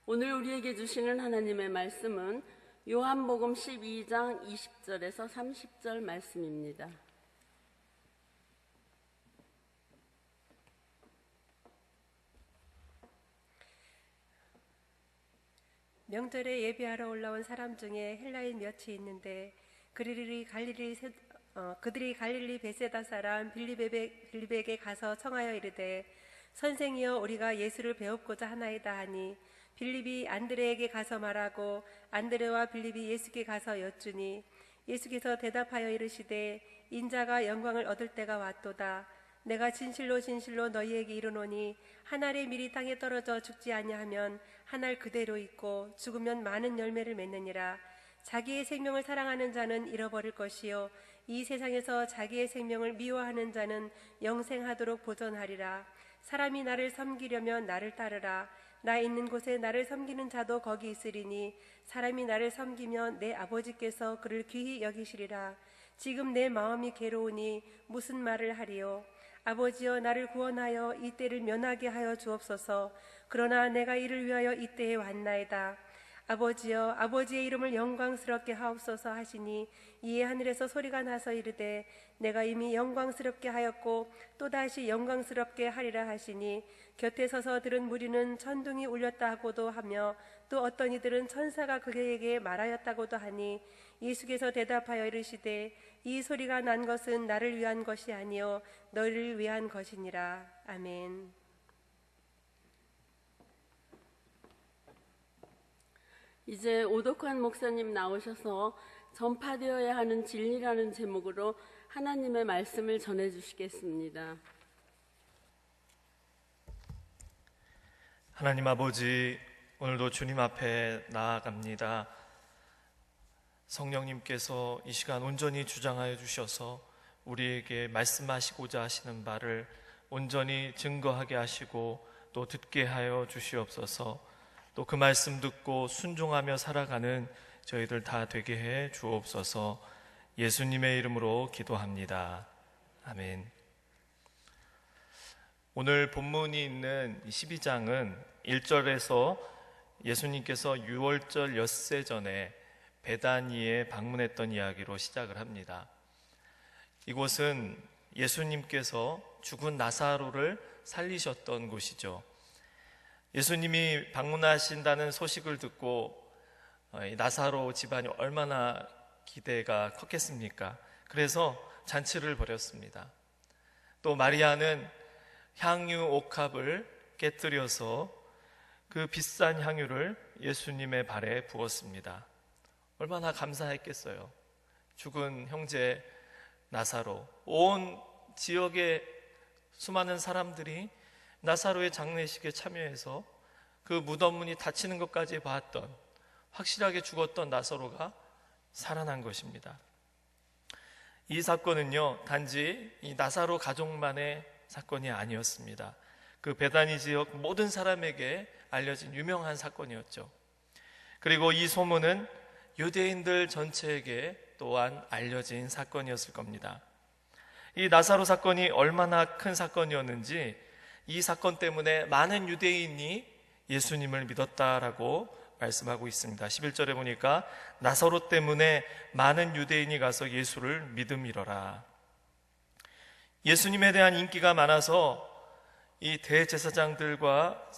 오늘 우리에게 주시는 하나님의 말씀은 요한복음 12장 20절에서 30절 말씀입니다. 명절에 예배하러 올라온 사람 중에 헬라인 몇이 있는데 그들이 갈릴리 베세다 사람 빌립에게 가서 청하여 이르되 선생이여 우리가 예수를 배웁고자 하나이다 하니 빌립이 안드레에게 가서 말하고 안드레와 빌립이 예수께 가서 여쭈니 예수께서 대답하여 이르시되 인자가 영광을 얻을 때가 왔도다. 내가 진실로 진실로 너희에게 이르노니 한 알의 밀이 땅에 떨어져 죽지 아니하면 한 알 그대로 있고 죽으면 많은 열매를 맺느니라. 자기의 생명을 사랑하는 자는 잃어버릴 것이요 이 세상에서 자기의 생명을 미워하는 자는 영생하도록 보존하리라. 사람이 나를 섬기려면 나를 따르라. 나 있는 곳에 나를 섬기는 자도 거기 있으리니 사람이 나를 섬기면 내 아버지께서 그를 귀히 여기시리라. 지금 내 마음이 괴로우니 무슨 말을 하리요. 아버지여 나를 구원하여 이 때를 면하게 하여 주옵소서. 그러나 내가 이를 위하여 이 때에 왔나이다. 아버지여 아버지의 이름을 영광스럽게 하옵소서 하시니 이에 하늘에서 소리가 나서 이르되 내가 이미 영광스럽게 하였고 또다시 영광스럽게 하리라 하시니 곁에 서서 들은 무리는 천둥이 울렸다 하고도 하며 또 어떤 이들은 천사가 그에게 말하였다고도 하니 예수께서 대답하여 이르시되 이 소리가 난 것은 나를 위한 것이 아니요 너희를 위한 것이니라. 아멘. 이제 오덕환 목사님 나오셔서 전파되어야 하는 진리라는 제목으로 하나님의 말씀을 전해주시겠습니다. 하나님 아버지, 오늘도 주님 앞에 나아갑니다. 성령님께서 이 시간 온전히 주장하여 주셔서 우리에게 말씀하시고자 하시는 바를 온전히 증거하게 하시고 또 듣게 하여 주시옵소서. 또 그 말씀 듣고 순종하며 살아가는 저희들 다 되게 해 주옵소서. 예수님의 이름으로 기도합니다. 아멘. 오늘 본문이 있는 12장은 1절에서 예수님께서 유월절 엿새 전에 베다니에 방문했던 이야기로 시작을 합니다. 이곳은 예수님께서 죽은 나사로를 살리셨던 곳이죠. 예수님이 방문하신다는 소식을 듣고 나사로 집안이 얼마나 기대가 컸겠습니까? 그래서 잔치를 벌였습니다. 또 마리아는 향유 옥합을 깨뜨려서 그 비싼 향유를 예수님의 발에 부었습니다. 얼마나 감사했겠어요. 죽은 형제 나사로, 온 지역의 수많은 사람들이 나사로의 장례식에 참여해서 그 무덤 문이 닫히는 것까지 봤던, 확실하게 죽었던 나사로가 살아난 것입니다. 이 사건은요, 단지 이 나사로 가족만의 사건이 아니었습니다. 그 베다니 지역 모든 사람에게 알려진 유명한 사건이었죠. 그리고 이 소문은 유대인들 전체에게 또한 알려진 사건이었을 겁니다. 이 나사로 사건이 얼마나 큰 사건이었는지 이 사건 때문에 많은 유대인이 예수님을 믿었다라고 말씀하고 있습니다. 11절에 보니까 나사로 때문에 많은 유대인이 가서 예수를 믿음이러라. 예수님에 대한 인기가 많아서 이 대제사장들과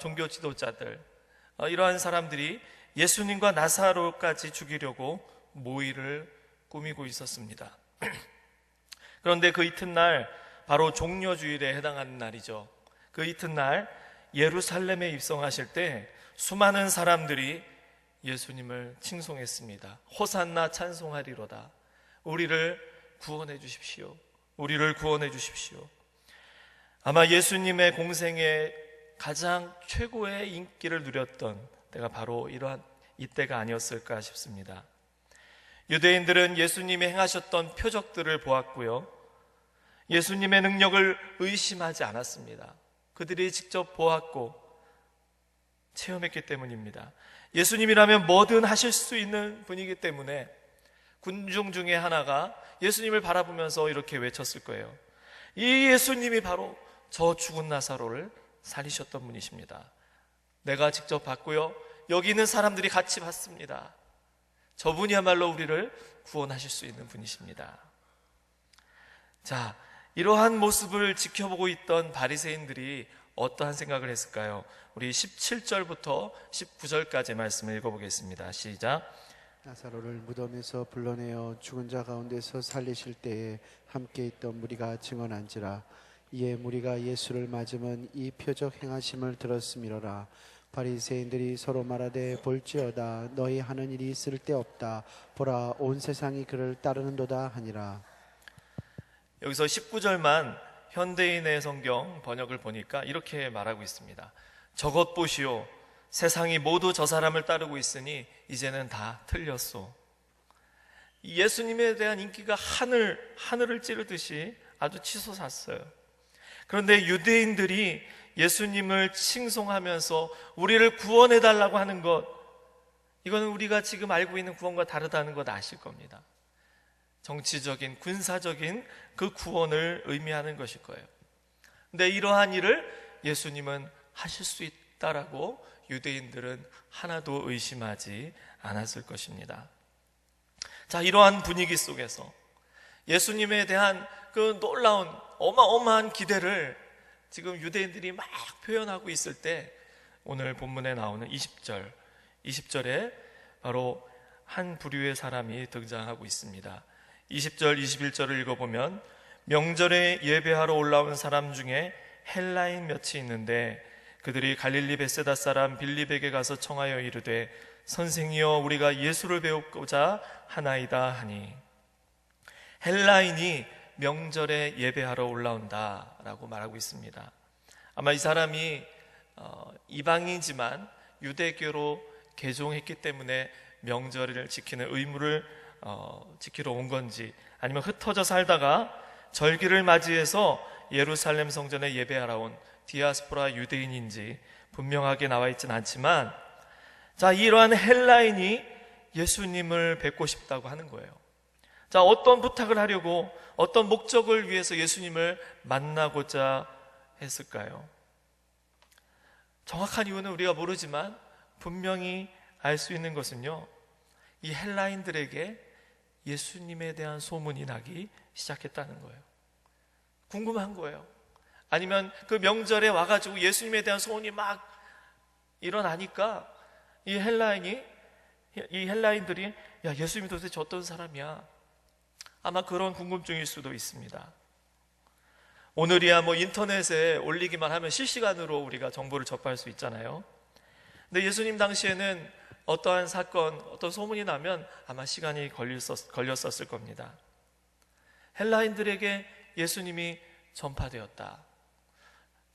종교 지도자들, 이러한 사람들이 예수님과 나사로까지 죽이려고 모의를 꾸미고 있었습니다. 그런데 그 이튿날, 바로 종려주일에 해당하는 날이죠. 그 이튿날 예루살렘에 입성하실 때 수많은 사람들이 예수님을 칭송했습니다. 호산나 찬송하리로다. 우리를 구원해 주십시오. 우리를 구원해 주십시오. 아마 예수님의 공생에 가장 최고의 인기를 누렸던 때가 바로 이러한 이때가 아니었을까 싶습니다. 유대인들은 예수님이 행하셨던 표적들을 보았고요, 예수님의 능력을 의심하지 않았습니다. 그들이 직접 보았고 체험했기 때문입니다. 예수님이라면 뭐든 하실 수 있는 분이기 때문에 군중 중에 하나가 예수님을 바라보면서 이렇게 외쳤을 거예요. 이 예수님이 바로 저 죽은 나사로를 살리셨던 분이십니다. 내가 직접 받고요, 여기 있는 사람들이 같이 받습니다. 저분이야말로 우리를 구원하실 수 있는 분이십니다. 자, 이러한 모습을 지켜보고 있던 바리새인들이 어떠한 생각을 했을까요? 우리 17절부터 19절까지 말씀을 읽어보겠습니다. 시작. 나사로를 무덤에서 불러내어 죽은 자 가운데서 살리실 때에 함께 있던 무리가 증언한지라. 이에 무리가 예수를 맞으면 이 표적 행하심을 들었음이로라. 바리새인들이 서로 말하되 볼지어다 너희 하는 일이 쓸데없다. 보라 온 세상이 그를 따르는도다 하니라. 여기서 19절만 현대인의 성경 번역을 보니까 이렇게 말하고 있습니다. 저것 보시오, 세상이 모두 저 사람을 따르고 있으니 이제는 다 틀렸소. 예수님에 대한 인기가 하늘을 찌르듯이 아주 치솟았어요. 그런데 유대인들이 예수님을 칭송하면서 우리를 구원해달라고 하는 것, 이거는 우리가 지금 알고 있는 구원과 다르다는 것 아실 겁니다. 정치적인, 군사적인 그 구원을 의미하는 것일 거예요. 근데 이러한 일을 예수님은 하실 수 있다라고 유대인들은 하나도 의심하지 않았을 것입니다. 자, 이러한 분위기 속에서 예수님에 대한 그 놀라운 어마어마한 기대를 지금 유대인들이 막 표현하고 있을 때 오늘 본문에 나오는 20절에 바로 한 부류의 사람이 등장하고 있습니다. 20절, 21절을 읽어보면 명절에 예배하러 올라온 사람 중에 헬라인 몇이 있는데 그들이 갈릴리 베세다 사람 빌립에게 가서 청하여 이르되 선생이여 우리가 예수를 배우고자 하나이다 하니. 헬라인이 명절에 예배하러 올라온다라고 말하고 있습니다. 아마 이 사람이 이방인이지만 유대교로 개종했기 때문에 명절을 지키는 의무를 지키러 온 건지, 아니면 흩어져 살다가 절기를 맞이해서 예루살렘 성전에 예배하러 온 디아스포라 유대인인지 분명하게 나와 있진 않지만, 자, 이러한 헬라인이 예수님을 뵙고 싶다고 하는 거예요. 자, 어떤 부탁을 하려고, 어떤 목적을 위해서 예수님을 만나고자 했을까요? 정확한 이유는 우리가 모르지만 분명히 알 수 있는 것은요, 이 헬라인들에게 예수님에 대한 소문이 나기 시작했다는 거예요. 궁금한 거예요. 아니면 그 명절에 와가지고 예수님에 대한 소문이 막 일어나니까 이 헬라인들이 야, 예수님이 도대체 어떤 사람이야? 아마 그런 궁금증일 수도 있습니다. 오늘이야 뭐 인터넷에 올리기만 하면 실시간으로 우리가 정보를 접할 수 있잖아요. 근데 예수님 당시에는 어떠한 사건, 어떤 소문이 나면 아마 시간이 걸렸었을 겁니다. 헬라인들에게 예수님이 전파되었다.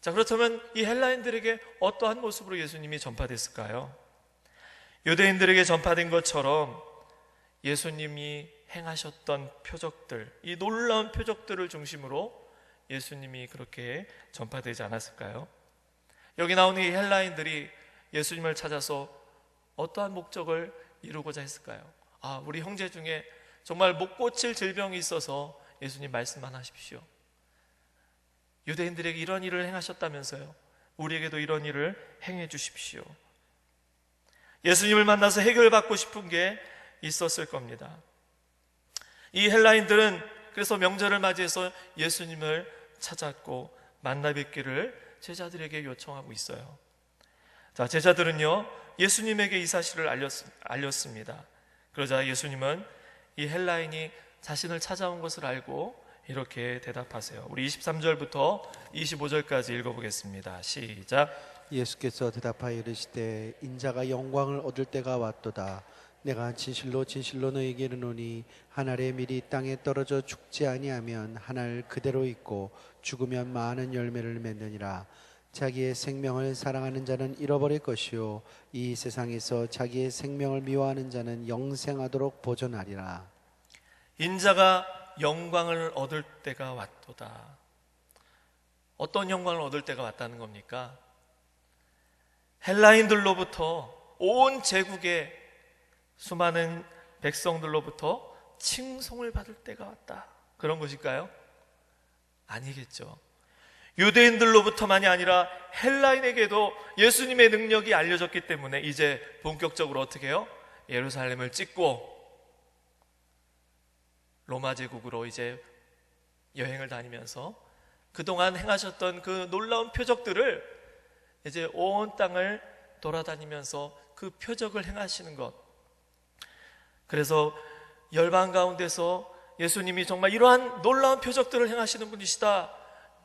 자, 그렇다면 이 헬라인들에게 어떠한 모습으로 예수님이 전파됐을까요? 유대인들에게 전파된 것처럼 예수님이 행하셨던 표적들, 이 놀라운 표적들을 중심으로 예수님이 그렇게 전파되지 않았을까요? 여기 나오는 이 헬라인들이 예수님을 찾아서 어떠한 목적을 이루고자 했을까요? 아, 우리 형제 중에 정말 못 고칠 질병이 있어서 예수님 말씀만 하십시오. 유대인들에게 이런 일을 행하셨다면서요, 우리에게도 이런 일을 행해 주십시오. 예수님을 만나서 해결받고 싶은 게 있었을 겁니다. 이 헬라인들은 그래서 명절을 맞이해서 예수님을 찾았고 만나 뵙기를 제자들에게 요청하고 있어요. 자, 제자들은요, 예수님에게 이 사실을 알렸습니다. 그러자 예수님은 이 헬라인이 자신을 찾아온 것을 알고 이렇게 대답하세요. 우리 23절부터 25절까지 읽어보겠습니다. 시작. 예수께서 대답하여 이르시되 인자가 영광을 얻을 때가 왔도다. 내가 진실로 진실로 너희에게 이르노니 한 알의 밀이 땅에 떨어져 죽지 아니하면 한 알 그대로 있고 죽으면 많은 열매를 맺느니라. 자기의 생명을 사랑하는 자는 잃어버릴 것이요 이 세상에서 자기의 생명을 미워하는 자는 영생하도록 보존하리라. 인자가 영광을 얻을 때가 왔도다. 어떤 영광을 얻을 때가 왔다는 겁니까? 헬라인들로부터 온 제국의 수많은 백성들로부터 칭송을 받을 때가 왔다. 그런 것일까요? 아니겠죠. 유대인들로부터만이 아니라 헬라인에게도 예수님의 능력이 알려졌기 때문에 이제 본격적으로 어떻게 해요? 예루살렘을 찍고 로마 제국으로 이제 여행을 다니면서 그동안 행하셨던 그 놀라운 표적들을 이제 온 땅을 돌아다니면서 그 표적을 행하시는 것. 그래서 열방 가운데서 예수님이 정말 이러한 놀라운 표적들을 행하시는 분이시다,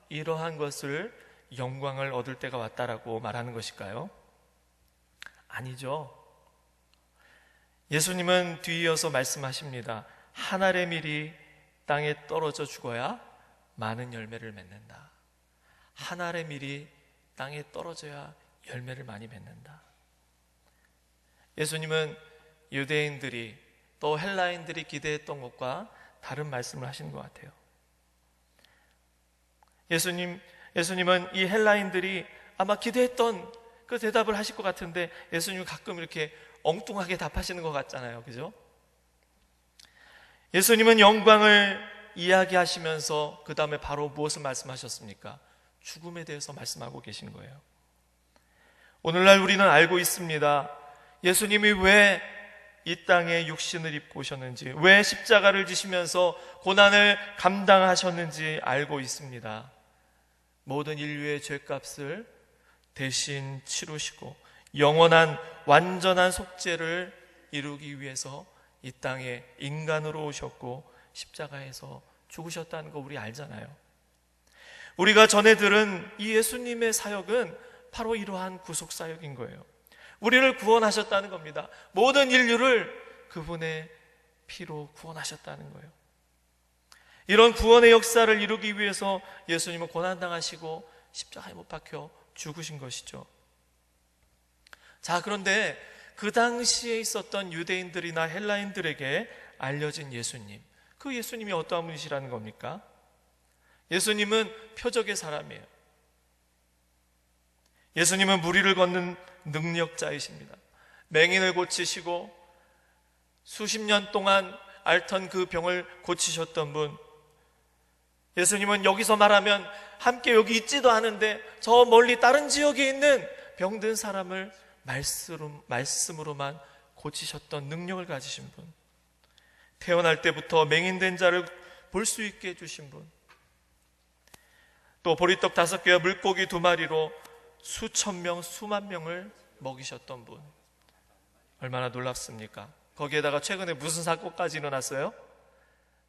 이러한 것을 영광을 얻을 때가 왔다라고 말하는 것일까요? 아니죠. 예수님은 뒤이어서 말씀하십니다. 한 알의 밀이 땅에 떨어져 죽어야 많은 열매를 맺는다. 한 알의 밀이 땅에 떨어져야 열매를 많이 맺는다. 예수님은 유대인들이 또 헬라인들이 기대했던 것과 다른 말씀을 하시는 것 같아요. 예수님은 이 헬라인들이 아마 기대했던 그 대답을 하실 것 같은데 예수님은 가끔 이렇게 엉뚱하게 답하시는 것 같잖아요. 그죠? 예수님은 영광을 이야기하시면서 그 다음에 바로 무엇을 말씀하셨습니까? 죽음에 대해서 말씀하고 계신 거예요. 오늘날 우리는 알고 있습니다. 예수님이 왜 이 땅에 육신을 입고 오셨는지, 왜 십자가를 지시면서 고난을 감당하셨는지 알고 있습니다. 모든 인류의 죄값을 대신 치르시고 영원한 완전한 속죄를 이루기 위해서 이 땅에 인간으로 오셨고 십자가에서 죽으셨다는 거 우리 알잖아요. 우리가 전에 들은 이 예수님의 사역은 바로 이러한 구속 사역인 거예요. 우리를 구원하셨다는 겁니다. 모든 인류를 그분의 피로 구원하셨다는 거예요. 이런 구원의 역사를 이루기 위해서 예수님은 고난당하시고 십자가에 못 박혀 죽으신 것이죠. 자, 그런데 그 당시에 있었던 유대인들이나 헬라인들에게 알려진 예수님, 그 예수님이 어떠한 분이시라는 겁니까? 예수님은 표적의 사람이에요. 예수님은 무리를 걷는 능력자이십니다. 맹인을 고치시고 수십 년 동안 앓던 그 병을 고치셨던 분. 예수님은 여기서 말하면 함께 여기 있지도 않은데 저 멀리 다른 지역에 있는 병든 사람을 말씀으로만 고치셨던 능력을 가지신 분. 태어날 때부터 맹인된 자를 볼 수 있게 해주신 분. 또 보리떡 5개와 물고기 2마리로 수천 명, 수만 명을 먹이셨던 분. 얼마나 놀랍습니까? 거기에다가 최근에 무슨 사건까지 일어났어요?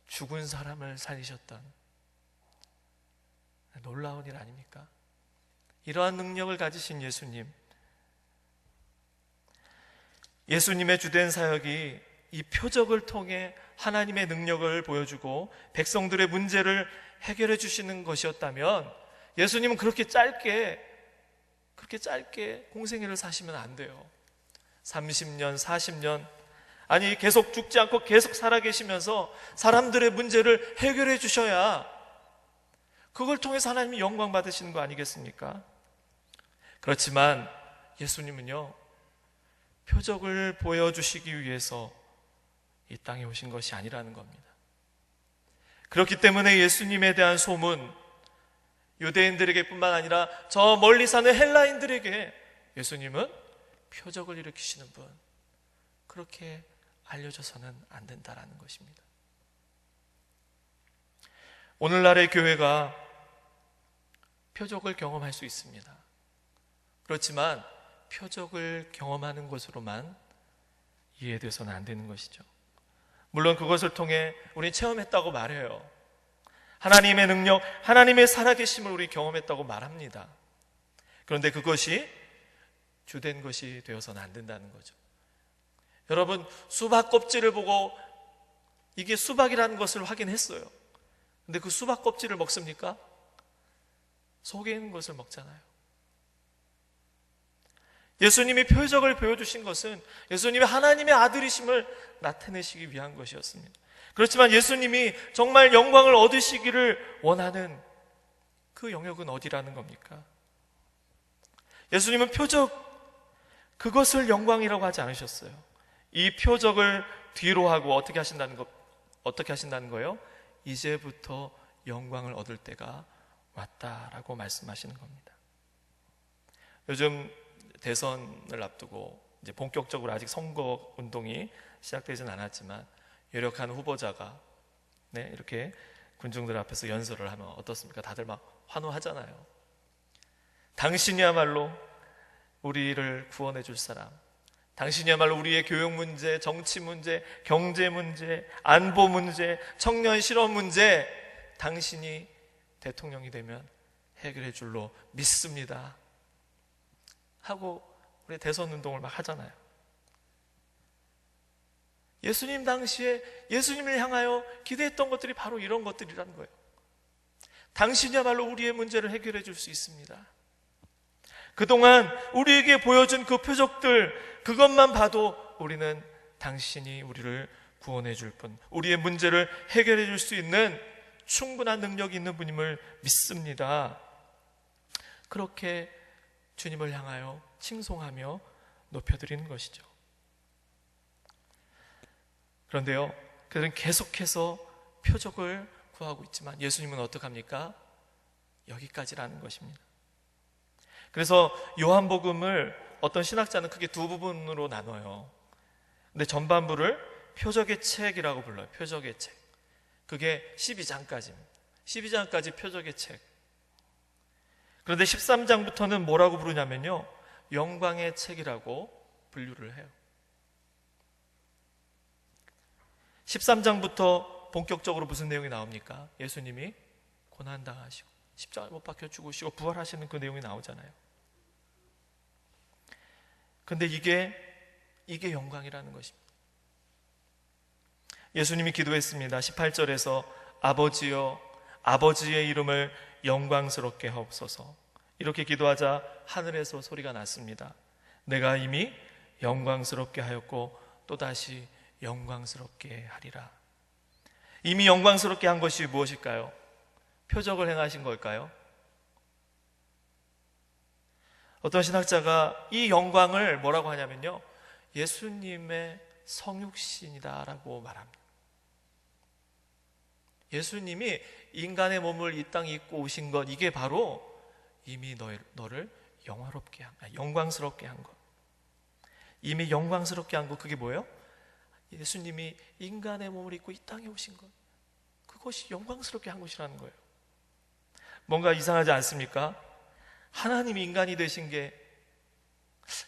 죽은 사람을 살리셨던, 놀라운 일 아닙니까? 이러한 능력을 가지신 예수님의 주된 사역이 이 표적을 통해 하나님의 능력을 보여주고 백성들의 문제를 해결해 주시는 것이었다면 예수님은 그렇게 짧게 공생애를 사시면 안 돼요. 30년, 40년, 아니 계속 죽지 않고 계속 살아계시면서 사람들의 문제를 해결해 주셔야 그걸 통해서 하나님이 영광 받으시는 거 아니겠습니까? 그렇지만 예수님은요, 표적을 보여주시기 위해서 이 땅에 오신 것이 아니라는 겁니다. 그렇기 때문에 예수님에 대한 소문, 유대인들에게 뿐만 아니라 저 멀리 사는 헬라인들에게 예수님은 표적을 일으키시는 분, 그렇게 알려져서는 안 된다라는 것입니다. 오늘날의 교회가 표적을 경험할 수 있습니다. 그렇지만 표적을 경험하는 것으로만 이해돼서는 안 되는 것이죠. 물론 그것을 통해 우리는 체험했다고 말해요. 하나님의 능력, 하나님의 살아계심을 우리 경험했다고 말합니다. 그런데 그것이 주된 것이 되어서는 안 된다는 거죠. 여러분, 수박 껍질을 보고 이게 수박이라는 것을 확인했어요. 근데 그 수박 껍질을 먹습니까? 속에 있는 것을 먹잖아요. 예수님이 표적을 보여주신 것은 예수님이 하나님의 아들이심을 나타내시기 위한 것이었습니다. 그렇지만 예수님이 정말 영광을 얻으시기를 원하는 그 영역은 어디라는 겁니까? 예수님은 표적, 그것을 영광이라고 하지 않으셨어요. 이 표적을 뒤로 하고 어떻게 하신다는 거예요? 이제부터 영광을 얻을 때가 왔다라고 말씀하시는 겁니다. 요즘 대선을 앞두고 이제 본격적으로 아직 선거 운동이 시작되진 않았지만 유력한 후보자가 이렇게 군중들 앞에서 연설을 하면 어떻습니까? 다들 막 환호하잖아요. 당신이야말로 우리를 구원해 줄 사람, 당신이야말로 우리의 교육 문제, 정치 문제, 경제 문제, 안보 문제, 청년 실업 문제, 당신이 대통령이 되면 해결해 줄로 믿습니다 하고 우리 대선 운동을 막 하잖아요. 예수님 당시에 예수님을 향하여 기대했던 것들이 바로 이런 것들이라는 거예요. 당신이야말로 우리의 문제를 해결해 줄 수 있습니다. 그동안 우리에게 보여준 그 표적들, 그것만 봐도 우리는 당신이 우리를 구원해 줄 분, 우리의 문제를 해결해 줄 수 있는 충분한 능력이 있는 분임을 믿습니다. 그렇게 주님을 향하여 칭송하며 높여드리는 것이죠. 그런데요, 그들은 계속해서 표적을 구하고 있지만 예수님은 어떡합니까? 여기까지라는 것입니다. 그래서 요한복음을 어떤 신학자는 크게 두 부분으로 나눠요. 근데 전반부를 표적의 책이라고 불러요. 표적의 책. 그게 12장까지입니다. 12장까지 표적의 책. 그런데 13장부터는 뭐라고 부르냐면요, 영광의 책이라고 분류를 해요. 13장부터 본격적으로 무슨 내용이 나옵니까? 예수님이 고난당하시고 십자가에 못 박혀 죽으시고 부활하시는 그 내용이 나오잖아요. 근데 이게 영광이라는 것입니다. 예수님이 기도했습니다. 18절에서 아버지여, 아버지의 이름을 영광스럽게 하옵소서. 이렇게 기도하자 하늘에서 소리가 났습니다. 내가 이미 영광스럽게 하였고 또다시 영광스럽게 하리라. 이미 영광스럽게 한 것이 무엇일까요? 표적을 행하신 걸까요? 어떤 신학자가 이 영광을 뭐라고 하냐면요, 예수님의 성육신이다라고 말합니다. 예수님이 인간의 몸을 이 땅에 입고 오신 것, 이게 바로 이미 너를 영광스럽게 한 것. 이미 영광스럽게 한 것, 그게 뭐예요? 예수님이 인간의 몸을 입고 이 땅에 오신 것, 그것이 영광스럽게 한 것이라는 거예요. 뭔가 이상하지 않습니까? 하나님이 인간이 되신 게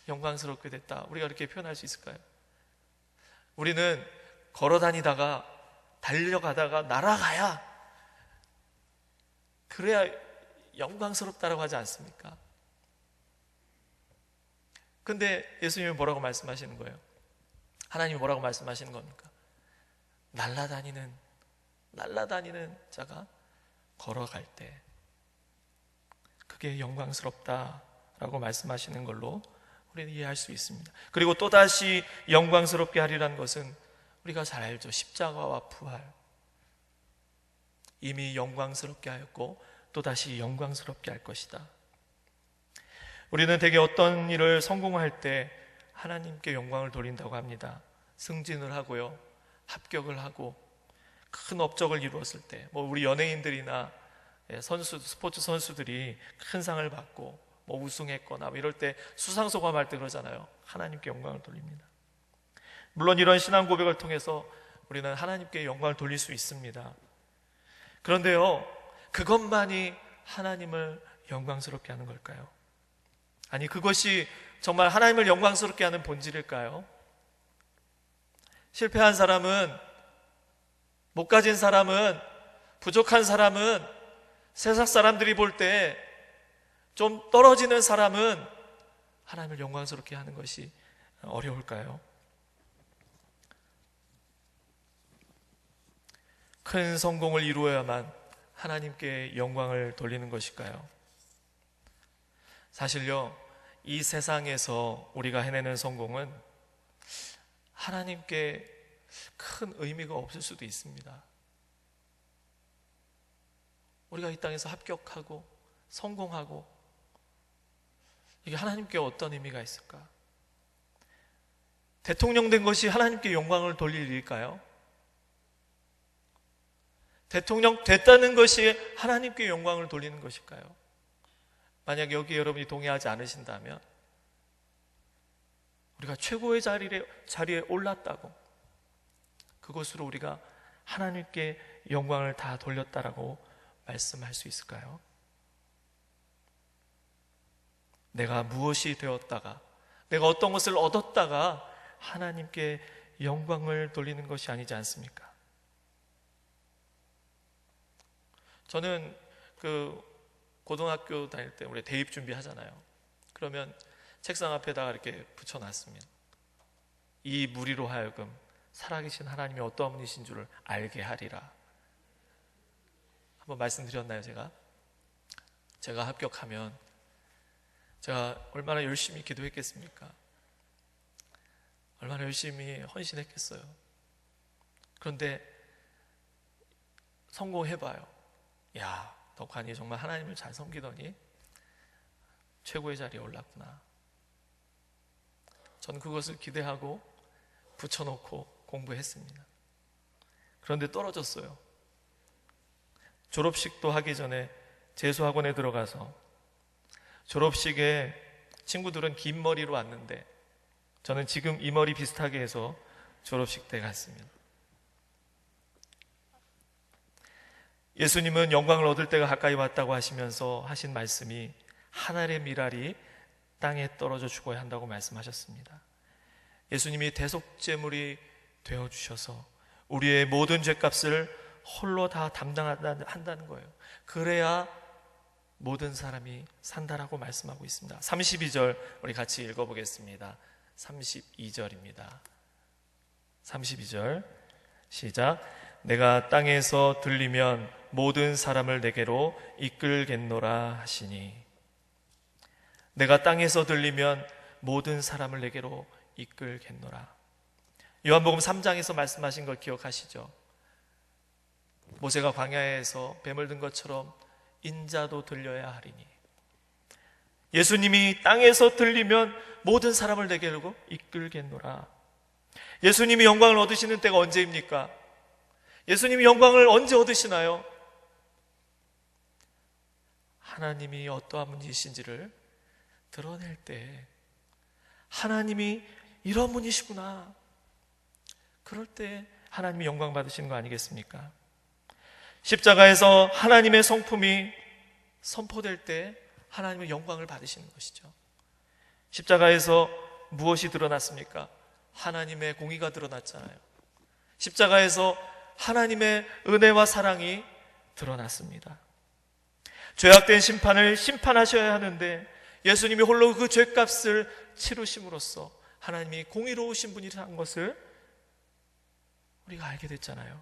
영광스럽게 됐다, 우리가 이렇게 표현할 수 있을까요? 우리는 걸어 다니다가 달려가다가 날아가야 그래야 영광스럽다라고 하지 않습니까? 근데 예수님이 뭐라고 말씀하시는 거예요? 하나님이 뭐라고 말씀하시는 겁니까? 날아다니는 자가 걸어갈 때 그게 영광스럽다라고 말씀하시는 걸로 우리는 이해할 수 있습니다. 그리고 또다시 영광스럽게 하리라는 것은 우리가 잘 알죠. 십자가와 부활. 이미 영광스럽게 하였고 또다시 영광스럽게 할 것이다. 우리는 대개 어떤 일을 성공할 때 하나님께 영광을 돌린다고 합니다. 승진을 하고요, 합격을 하고 큰 업적을 이루었을 때, 우리 연예인들이나 스포츠 선수들이 큰 상을 받고 우승했거나 이럴 때 수상소감할 때 그러잖아요. 하나님께 영광을 돌립니다. 물론 이런 신앙 고백을 통해서 우리는 하나님께 영광을 돌릴 수 있습니다. 그런데요, 그것만이 하나님을 영광스럽게 하는 걸까요? 아니, 그것이 정말 하나님을 영광스럽게 하는 본질일까요? 실패한 사람은, 못 가진 사람은, 부족한 사람은, 세상 사람들이 볼 때 좀 떨어지는 사람은 하나님을 영광스럽게 하는 것이 어려울까요? 큰 성공을 이루어야만 하나님께 영광을 돌리는 것일까요? 사실요, 이 세상에서 우리가 해내는 성공은 하나님께 큰 의미가 없을 수도 있습니다. 우리가 이 땅에서 합격하고 성공하고 이게 하나님께 어떤 의미가 있을까? 대통령 된 것이 하나님께 영광을 돌릴 일일까요? 대통령 됐다는 것이 하나님께 영광을 돌리는 것일까요? 만약 여기 여러분이 동의하지 않으신다면 우리가 최고의 자리에 올랐다고 그것으로 우리가 하나님께 영광을 다 돌렸다라고 말씀할 수 있을까요? 내가 무엇이 되었다가 내가 어떤 것을 얻었다가 하나님께 영광을 돌리는 것이 아니지 않습니까? 저는 고등학교 다닐 때 우리 대입 준비하잖아요. 그러면 책상 앞에다가 이렇게 붙여놨습니다. 이 무리로 하여금 살아계신 하나님이 어떠한 분이신 줄을 알게 하리라. 한번 말씀드렸나요, 제가 합격하면 제가 얼마나 열심히 기도했겠습니까? 얼마나 열심히 헌신했겠어요. 그런데 성공해봐요. 야, 덕환이 정말 하나님을 잘 섬기더니 최고의 자리에 올랐구나. 전 그것을 기대하고 붙여놓고 공부했습니다. 그런데 떨어졌어요. 졸업식도 하기 전에 재수학원에 들어가서 졸업식에 친구들은 긴 머리로 왔는데 저는 지금 이 머리 비슷하게 해서 졸업식 때 갔습니다. 예수님은 영광을 얻을 때가 가까이 왔다고 하시면서 하신 말씀이 하늘의 미랄이 땅에 떨어져 죽어야 한다고 말씀하셨습니다. 예수님이 대속제물이 되어주셔서 우리의 모든 죄값을 홀로 다 담당한다는 거예요. 그래야 모든 사람이 산다라고 말씀하고 있습니다. 32절 우리 같이 읽어보겠습니다. 32절입니다. 32절 시작. 내가 땅에서 들리면 모든 사람을 내게로 이끌겠노라 하시니. 내가 땅에서 들리면 모든 사람을 내게로 이끌겠노라. 요한복음 3장에서 말씀하신 걸 기억하시죠? 모세가 광야에서 뱀을 든 것처럼 인자도 들려야 하리니. 예수님이 땅에서 들리면 모든 사람을 내게로 이끌겠노라. 예수님이 영광을 얻으시는 때가 언제입니까? 예수님이 영광을 언제 얻으시나요? 하나님이 어떠한 분이신지를 드러낼 때, 하나님이 이런 분이시구나, 그럴 때 하나님이 영광 받으시는 거 아니겠습니까? 십자가에서 하나님의 성품이 선포될 때 하나님의 영광을 받으시는 것이죠. 십자가에서 무엇이 드러났습니까? 하나님의 공의가 드러났잖아요. 십자가에서 하나님의 은혜와 사랑이 드러났습니다. 죄악된 심판을 심판하셔야 하는데 예수님이 홀로 그 죄값을 치르심으로써 하나님이 공의로우신 분이라는 것을 우리가 알게 됐잖아요.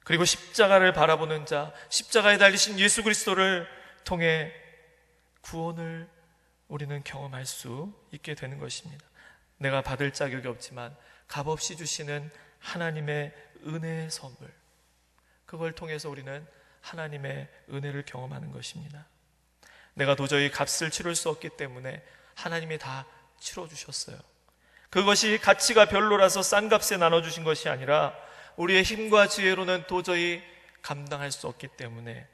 그리고 십자가를 바라보는 자, 십자가에 달리신 예수 그리스도를 통해 구원을 우리는 경험할 수 있게 되는 것입니다. 내가 받을 자격이 없지만 값없이 주시는 하나님의 은혜의 선물, 그걸 통해서 우리는 하나님의 은혜를 경험하는 것입니다. 내가 도저히 값을 치를 수 없기 때문에 하나님이 다 치러주셨어요. 그것이 가치가 별로라서 싼 값에 나눠주신 것이 아니라 우리의 힘과 지혜로는 도저히 감당할 수 없기 때문에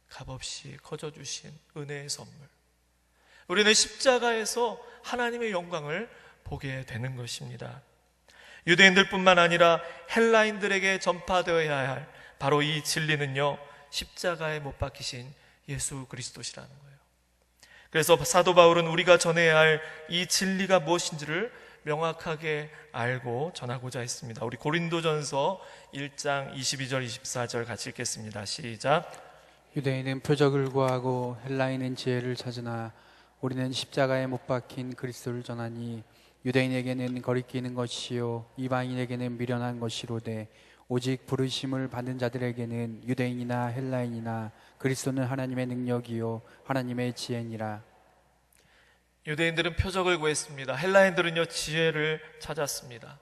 값없이 거저주신 은혜의 선물, 우리는 십자가에서 하나님의 영광을 보게 되는 것입니다. 유대인들뿐만 아니라 헬라인들에게 전파되어야 할 바로 이 진리는요, 십자가에 못 박히신 예수 그리스도시라는 거예요. 그래서 사도 바울은 우리가 전해야 할 이 진리가 무엇인지를 명확하게 알고 전하고자 했습니다. 우리 고린도전서 1장 22절 24절 같이 읽겠습니다. 시작. 유대인은 표적을 구하고 헬라인은 지혜를 찾으나 우리는 십자가에 못 박힌 그리스도를 전하니 유대인에게는 거리끼는 것이요 이방인에게는 미련한 것이로되 오직 부르심을 받은 자들에게는 유대인이나 헬라인이나 그리스도는 하나님의 능력이요 하나님의 지혜니라. 유대인들은 표적을 구했습니다. 헬라인들은요, 지혜를 찾았습니다.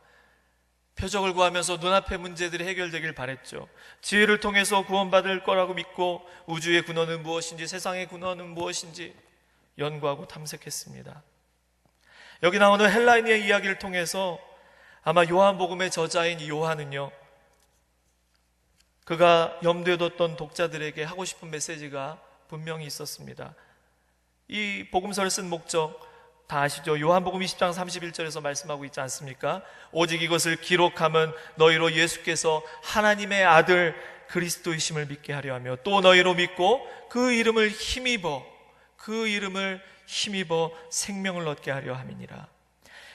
표적을 구하면서 눈앞의 문제들이 해결되길 바랬죠. 지혜를 통해서 구원받을 거라고 믿고 우주의 근원은 무엇인지, 세상의 근원은 무엇인지 연구하고 탐색했습니다. 여기 나오는 헬라인의 이야기를 통해서 아마 요한복음의 저자인 이 요한은요, 그가 염두에 뒀던 독자들에게 하고 싶은 메시지가 분명히 있었습니다. 이 복음서를 쓴 목적 다 아시죠? 요한복음 20장 31절에서 말씀하고 있지 않습니까? 오직 이것을 기록함은 너희로 예수께서 하나님의 아들 그리스도이심을 믿게 하려 하며 또 너희로 믿고 그 이름을 힘입어 생명을 얻게 하려 함이니라.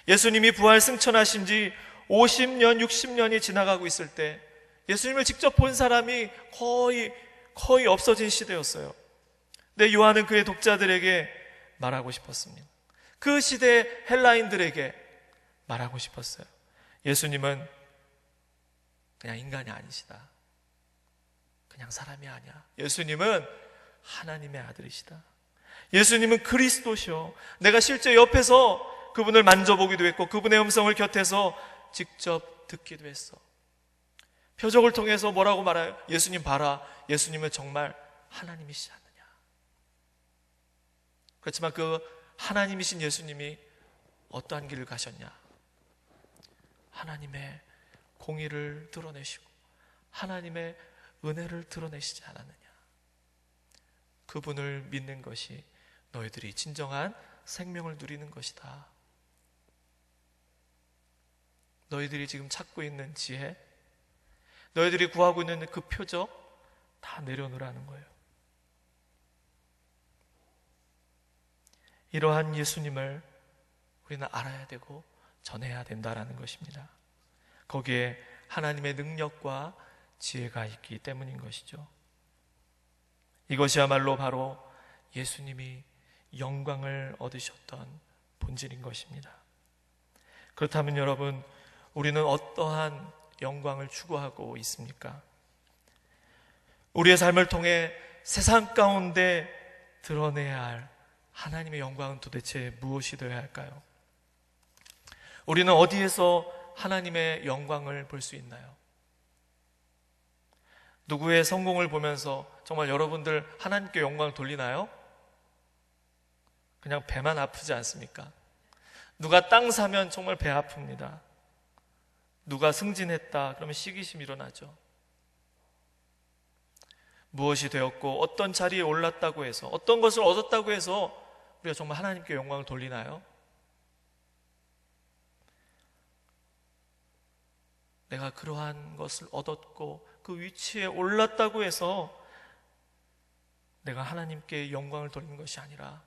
예수님이 부활 승천하신 지 50년, 60년이 지나가고 있을 때 예수님을 직접 본 사람이 거의 없어진 시대였어요. 근데 요한은 그의 독자들에게 말하고 싶었습니다. 그 시대 헬라인들에게 말하고 싶었어요. 예수님은 그냥 인간이 아니시다. 그냥 사람이 아니야. 예수님은 하나님의 아들이시다. 예수님은 그리스도시오. 내가 실제 옆에서 그분을 만져보기도 했고 그분의 음성을 곁에서 직접 듣기도 했어. 표적을 통해서 뭐라고 말해요? 예수님 봐라. 예수님은 정말 하나님이시지 않느냐. 그렇지만 그 하나님이신 예수님이 어떠한 길을 가셨냐? 하나님의 공의를 드러내시고 하나님의 은혜를 드러내시지 않았느냐? 그분을 믿는 것이 너희들이 진정한 생명을 누리는 것이다. 너희들이 지금 찾고 있는 지혜, 너희들이 구하고 있는 그 표적 다 내려놓으라는 거예요. 이러한 예수님을 우리는 알아야 되고 전해야 된다라는 것입니다. 거기에 하나님의 능력과 지혜가 있기 때문인 것이죠. 이것이야말로 바로 예수님이 영광을 얻으셨던 본질인 것입니다. 그렇다면 여러분, 우리는 어떠한 영광을 추구하고 있습니까? 우리의 삶을 통해 세상 가운데 드러내야 할 하나님의 영광은 도대체 무엇이 되어야 할까요? 우리는 어디에서 하나님의 영광을 볼 수 있나요? 누구의 성공을 보면서 정말 여러분들 하나님께 영광을 돌리나요? 그냥 배만 아프지 않습니까? 누가 땅 사면 정말 배 아픕니다. 누가 승진했다 그러면 시기심이 일어나죠. 무엇이 되었고 어떤 자리에 올랐다고 해서 어떤 것을 얻었다고 해서 우리가 정말 하나님께 영광을 돌리나요? 내가 그러한 것을 얻었고 그 위치에 올랐다고 해서 내가 하나님께 영광을 돌리는 것이 아니라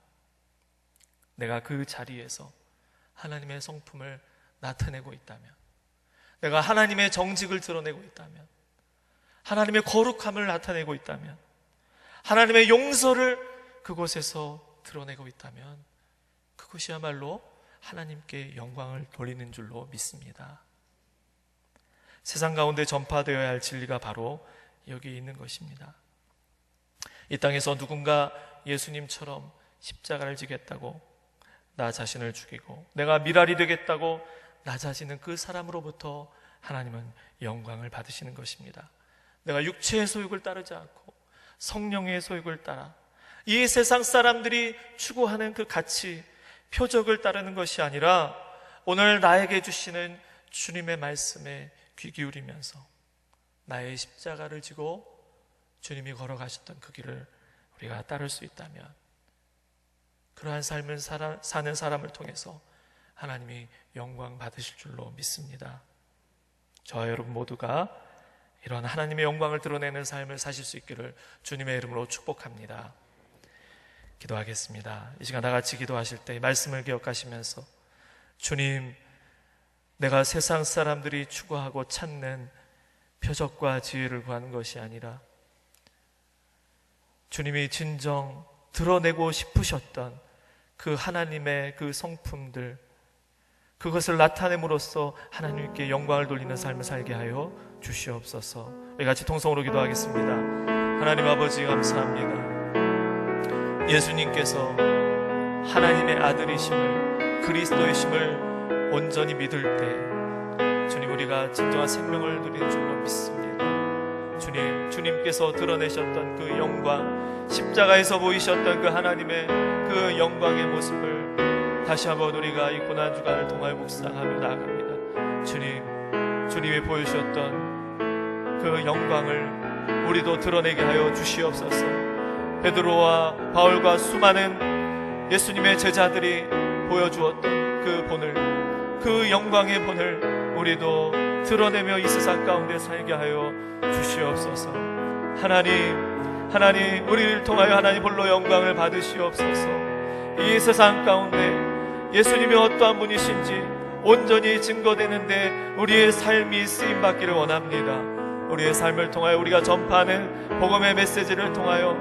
내가 그 자리에서 하나님의 성품을 나타내고 있다면, 내가 하나님의 정직을 드러내고 있다면, 하나님의 거룩함을 나타내고 있다면, 하나님의 용서를 그곳에서 드러내고 있다면 그것이야말로 하나님께 영광을 돌리는 줄로 믿습니다. 세상 가운데 전파되어야 할 진리가 바로 여기 있는 것입니다. 이 땅에서 누군가 예수님처럼 십자가를 지겠다고 나 자신을 죽이고 내가 미랄이 되겠다고 나 자신은 그 사람으로부터 하나님은 영광을 받으시는 것입니다. 내가 육체의 소욕을 따르지 않고 성령의 소욕을 따라 이 세상 사람들이 추구하는 그 가치, 표적을 따르는 것이 아니라 오늘 나에게 주시는 주님의 말씀에 귀 기울이면서 나의 십자가를 지고 주님이 걸어가셨던 그 길을 우리가 따를 수 있다면 그러한 삶을 사는 사람을 통해서 하나님이 영광 받으실 줄로 믿습니다. 저와 여러분 모두가 이런 하나님의 영광을 드러내는 삶을 사실 수 있기를 주님의 이름으로 축복합니다. 기도하겠습니다. 이 시간 다 같이 기도하실 때 말씀을 기억하시면서 주님, 내가 세상 사람들이 추구하고 찾는 표적과 지혜를 구하는 것이 아니라 주님이 진정 드러내고 싶으셨던 그 하나님의 그 성품들, 그것을 나타냄으로써 하나님께 영광을 돌리는 삶을 살게 하여 주시옵소서. 우리 같이 통성으로 기도하겠습니다. 하나님 아버지 감사합니다. 예수님께서 하나님의 아들이심을, 그리스도이심을 온전히 믿을 때 주님, 우리가 진정한 생명을 누리는 줄로 믿습니다. 주님, 주님께서 드러내셨던 그 영광, 십자가에서 보이셨던 그 하나님의 그 영광의 모습을 다시 한번 우리가 이 고난주간을 통하여 묵상하며 나아갑니다. 주님, 주님이 보여주셨던 그 영광을 우리도 드러내게 하여 주시옵소서. 베드로와 바울과 수많은 예수님의 제자들이 보여주었던 그 본을, 그 영광의 본을 우리도 드러내며 이 세상 가운데 살게 하여 주시옵소서. 하나님, 우리를 통하여 하나님 홀로 영광을 받으시옵소서. 이 세상 가운데 예수님이 어떠한 분이신지 온전히 증거되는데 우리의 삶이 쓰임받기를 원합니다. 우리의 삶을 통하여 우리가 전파하는 복음의 메시지를 통하여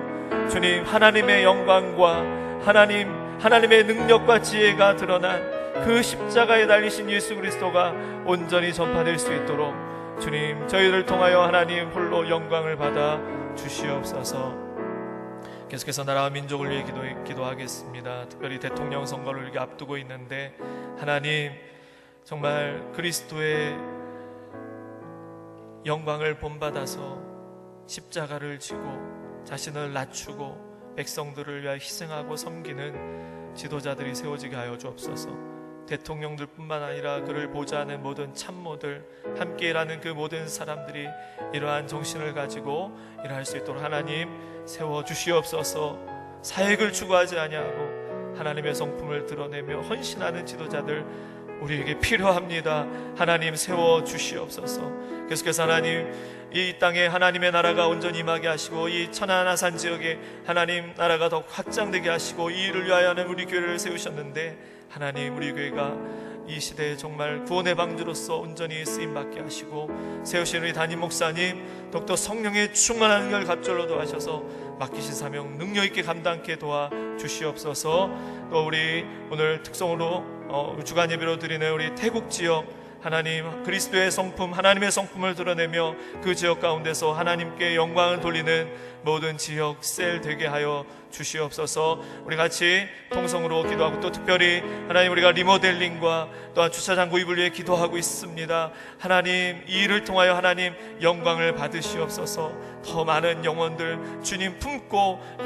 주님 하나님의 영광과 하나님의 능력과 지혜가 드러난 그 십자가에 달리신 예수 그리스도가 온전히 전파될 수 있도록 주님 저희를 통하여 하나님 홀로 영광을 받아 주시옵소서. 계속해서 나라와 민족을 위해 기도하겠습니다. 특별히 대통령 선거를 이렇게 앞두고 있는데 하나님 정말 그리스도의 영광을 본받아서 십자가를 지고 자신을 낮추고 백성들을 위하여 희생하고 섬기는 지도자들이 세워지게 하여 주옵소서. 대통령들뿐만 아니라 그를 보좌하는 모든 참모들, 함께 일하는 그 모든 사람들이 이러한 정신을 가지고 일할 수 있도록 하나님 세워주시옵소서. 사역을 추구하지 아니하고 하나님의 성품을 드러내며 헌신하는 지도자들 우리에게 필요합니다. 하나님 세워주시옵소서. 계속해서 하나님 이 땅에 하나님의 나라가 온전히 임하게 하시고 이 천안아산 지역에 하나님 나라가 더 확장되게 하시고 이 일을 위하여 하는 우리 교회를 세우셨는데 하나님 우리 교회가 이 시대에 정말 구원의 방주로서 온전히 쓰임받게 하시고 세우신 우리 담임 목사님 더욱더 성령의 충만한 은혜를 갑절로도 하셔서 맡기신 사명 능력있게 감당케 도와주시옵소서. 또 우리 오늘 특성으로 주간 예배로 드리는 우리 태국 지역 하나님 그리스도의 성품 하나님의 성품을 드러내며 그 지역 가운데서 하나님께 영광을 돌리는 모든 지역 셀 되게 하여 주시옵소서. 우리 같이 통성으로 기도하고 또 특별히 하나님 우리가 리모델링과 또한 주차장 구입을 위해 기도하고 있습니다. 하나님 이 일을 통하여 하나님 영광을 받으시옵소서. 더 많은 영혼들 주님 품고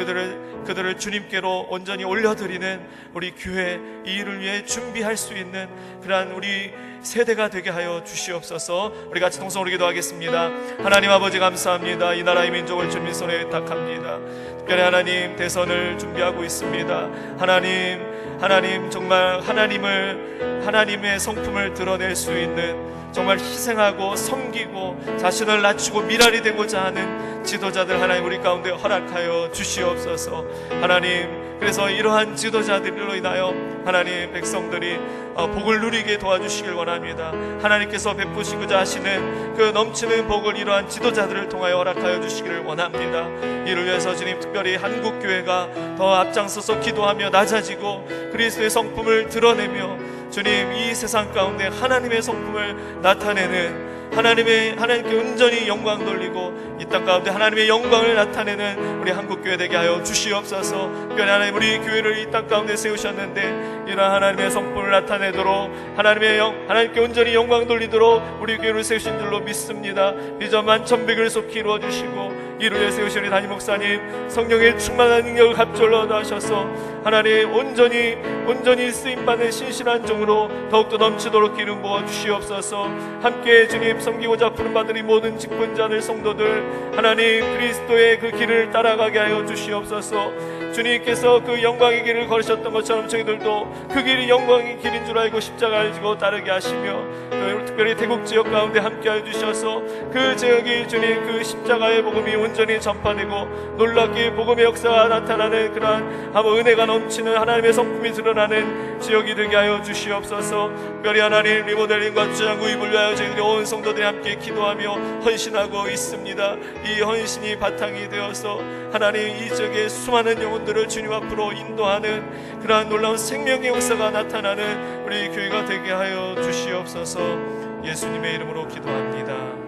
그들을 주님께로 온전히 올려드리는 우리 교회 이 일을 위해 준비할 수 있는 그러한 우리 세대가 되게 하여 주시옵소서. 우리 같이 통성으로 기도하겠습니다. 하나님 아버지 감사합니다. 이 나라의 민족을 주님 손에 의탁합니다. 특별히 하나님 대선을 준비하고 있습니다. 하나님 정말 하나님의 성품을 드러낼 수 있는 정말 희생하고 섬기고 자신을 낮추고 미랄이 되고자 하는 지도자들 하나님 우리 가운데 허락하여 주시옵소서. 하나님 그래서 이러한 지도자들로 인하여 하나님 백성들이 복을 누리게 도와주시길 원합니다. 하나님께서 베푸시고자 하시는 그 넘치는 복을 이러한 지도자들을 통하여 허락하여 주시기를 원합니다. 이를 위해서 주님 특별히 한국교회가 더 앞장서서 기도하며 낮아지고 그리스도의 성품을 드러내며 주님 이 세상 가운데 하나님의 성품을 나타내는 하나님께 온전히 영광 돌리고 이 땅 가운데 하나님의 영광을 나타내는 우리 한국교회 되게 하여 주시옵소서. 특별히 하나님 우리 교회를 이 땅 가운데 세우셨는데 이러한 하나님의 성품을 나타내도록 하나님께 온전히 영광 돌리도록 우리 교회를 세우신 줄로 믿습니다. 비전 만천백을 속히 이루어주시고 이를 위해 세우신 우리 담임 목사님 성령의 충만한 능력을 갑절로 얻으셔서 하나님 온전히 쓰임받는 신실한 종으로 더욱더 넘치도록 기름 부어 주시옵소서. 함께 주님 섬기고자 부름받은 이 모든 직분자들 성도들 하나님 그리스도의 그 길을 따라가게 하여 주시옵소서. 주님께서 그 영광의 길을 걸으셨던 것처럼 저희들도 그 길이 영광의 길인 줄 알고 십자가를 지고 따르게 하시며 또 특별히 태국 지역 가운데 함께 하여 주셔서 그 지역이 주님 그 십자가의 복음이 온전히 전파되고 놀랍게 복음의 역사가 나타나는 그러한 은혜가 넘치는 하나님의 성품이 드러나는 지역이 되게 하여 주시옵소서. 특별히 하나님 리모델링과 주차장 구입을 위하여 저희들이 온 성도들이 함께 기도하며 헌신하고 있습니다. 이 헌신이 바탕이 되어서 하나님 이 지역의 수많은 영혼들을 주님 앞으로 인도하는 그러한 놀라운 생명의 역사가 나타나는 우리 교회가 되게 하여 주시옵소서. 예수님의 이름으로 기도합니다.